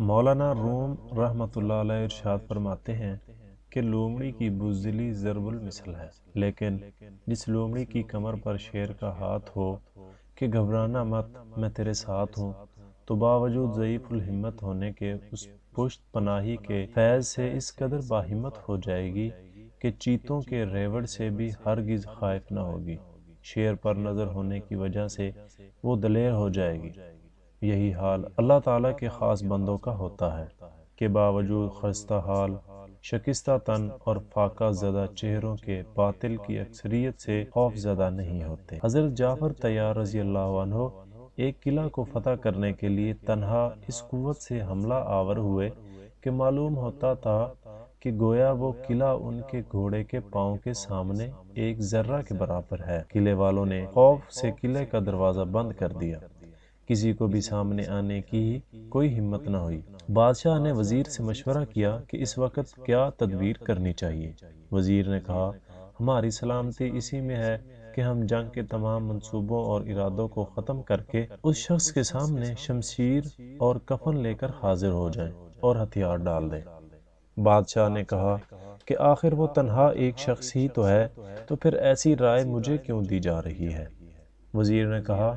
مولانا روم رحمۃ اللہ علیہ ارشاد فرماتے ہیں کہ لومڑی کی بزدلی ضرب المثل ہے، لیکن جس لومڑی کی کمر پر شیر کا ہاتھ ہو کہ گھبرانا مت، میں تیرے ساتھ ہوں، تو باوجود ضعیف الہمت ہونے کے اس پشت پناہی کے فیض سے اس قدر باہمت ہو جائے گی کہ چیتوں کے ریوڑ سے بھی ہرگز خائف نہ ہوگی۔ شیر پر نظر ہونے کی وجہ سے وہ دلیر ہو جائے گی۔ یہی حال اللہ تعالیٰ کے خاص بندوں کا ہوتا ہے کہ باوجود خستہ حال، شکستہ تن اور فاقہ زدہ چہروں کے باطل کی اکثریت سے خوف زدہ نہیں ہوتے۔ حضرت جعفر طیار رضی اللہ عنہ ایک قلعہ کو فتح کرنے کے لیے تنہا اس قوت سے حملہ آور ہوئے کہ معلوم ہوتا تھا کہ گویا وہ قلعہ ان کے گھوڑے کے پاؤں کے سامنے ایک ذرہ کے برابر ہے۔ قلعے والوں نے خوف سے قلعے کا دروازہ بند کر دیا، کسی کو بھی سامنے آنے کی کوئی ہمت نہ ہوئی۔ بادشاہ نے وزیر سے مشورہ کیا کہ اس وقت کیا تدبیر کرنی چاہیے۔ وزیر نے کہا، ہماری سلامتی اسی میں ہے کہ ہم جنگ کے تمام منصوبوں اور ارادوں کو ختم کر کے اس شخص کے سامنے شمشیر اور کفن لے کر حاضر ہو جائیں اور ہتھیار ڈال دیں۔ بادشاہ نے کہا کہ آخر وہ تنہا ایک شخص ہی تو ہے، تو پھر ایسی رائے مجھے کیوں دی جا رہی ہے؟ وزیر نے کہا،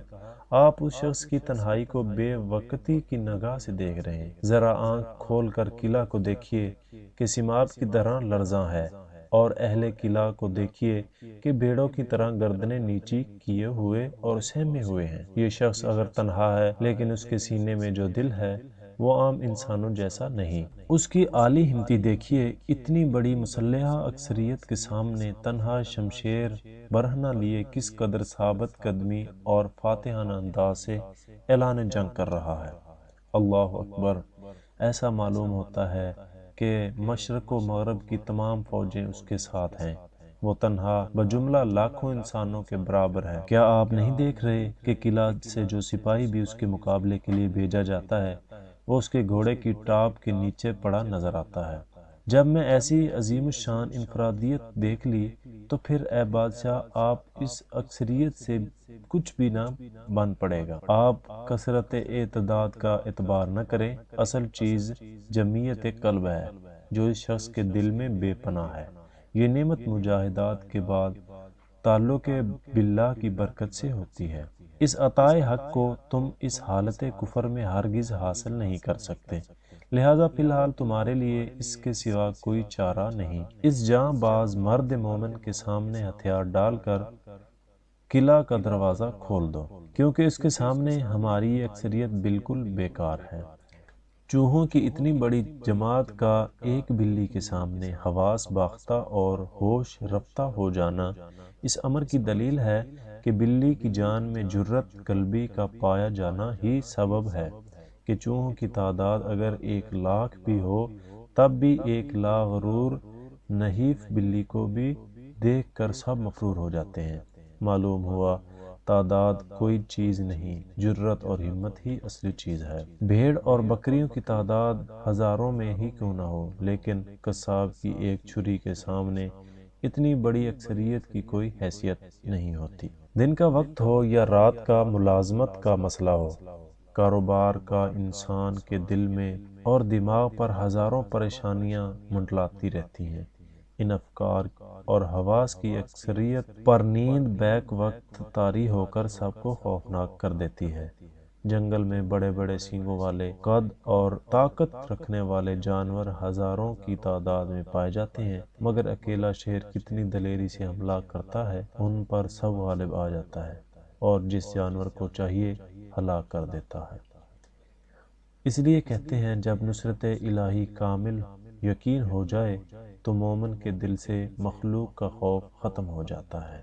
آپ اس شخص کی تنہائی کو بے وقتی کی نگاہ سے دیکھ رہے ہیں، ذرا آنکھ کھول کر قلعہ کو دیکھیے کہ سیماب کی طرح لرزاں ہے، اور اہل قلعہ کو دیکھیے کہ بھیڑوں کی طرح گردنیں نیچی کیے ہوئے اور سہمے ہوئے ہیں۔ یہ شخص اگر تنہا ہے لیکن اس کے سینے میں جو دل ہے وہ عام انسانوں جیسا نہیں۔ اس کی عالی ہمتی دیکھیے، اتنی بڑی مسلحہ اکثریت کے سامنے تنہا شمشیر برہنہ لیے کس قدر ثابت قدمی اور فاتحانہ انداز سے اعلان جنگ کر رہا ہے۔ اللہ اکبر! ایسا معلوم ہوتا ہے کہ مشرق و مغرب کی تمام فوجیں اس کے ساتھ ہیں۔ وہ تنہا بجملہ لاکھوں انسانوں کے برابر ہے۔ کیا آپ نہیں دیکھ رہے کہ قلعہ سے جو سپاہی بھی اس کے مقابلے کے لیے بھیجا جاتا ہے وہ اس کے گھوڑے کی ٹاپ کے نیچے پڑا نظر آتا ہے؟ جب میں ایسی عظیم الشان انفرادیت دیکھ لی تو پھر اے بادشاہ آپ اس اکثریت سے کچھ بھی نہ بن پڑے گا۔ آپ کثرت اعتداد کا اعتبار نہ کریں، اصل چیز جمعیت قلب ہے جو اس شخص کے دل میں بے پناہ ہے۔ یہ نعمت مجاہدات کے بعد تعلق باللہ کی برکت سے ہوتی ہے۔ اس عطائے حق کو تم اس حالت کفر میں ہرگز حاصل نہیں کر سکتے، لہذا فی الحال تمہارے لیے اس کے سوا کوئی چارہ نہیں۔ اس جاں باز مرد مومن کے سامنے ہتھیار ڈال کر قلعہ کا دروازہ کھول دو، کیونکہ اس کے سامنے ہماری یہ اکثریت بالکل بیکار ہے۔ چوہوں کی اتنی بڑی جماعت کا ایک بلی کے سامنے حواس باختہ اور ہوش رفتہ ہو جانا اس امر کی دلیل ہے کہ بلی کی جان میں جرأت قلبی کا پایا جانا ہی سبب ہے کہ چوہوں کی تعداد اگر 1,00,000 بھی ہو تب بھی ایک لاغرور نحیف بلی کو بھی دیکھ کر سب مفرور ہو جاتے ہیں۔ معلوم ہوا تعداد کوئی چیز نہیں، جرأت اور ہمت ہی اصلی چیز ہے۔ بھیڑ اور بکریوں کی تعداد ہزاروں میں ہی کیوں نہ ہو، لیکن قصاب کی ایک چھری کے سامنے اتنی بڑی اکثریت کی کوئی حیثیت نہیں ہوتی۔ دن کا وقت ہو یا رات کا، ملازمت کا مسئلہ ہو، کاروبار کا، انسان کے دل میں اور دماغ پر ہزاروں پریشانیاں منڈلاتی رہتی ہیں۔ ان افکار اور حواس کی اکثریت پر نیند بیک وقت طاری ہو کر سب کو خوفناک کر دیتی ہے۔ جنگل میں بڑے بڑے سینگوں والے، قد اور طاقت رکھنے والے جانور ہزاروں کی تعداد میں پائے جاتے ہیں، مگر اکیلا شیر کتنی دلیری سے حملہ کرتا ہے، ان پر سب غالب آ جاتا ہے اور جس جانور کو چاہیے ہلاک کر دیتا ہے۔ اس لیے کہتے ہیں جب نصرت الہی کامل یقین ہو جائے تو مومن کے دل سے مخلوق کا خوف ختم ہو جاتا ہے۔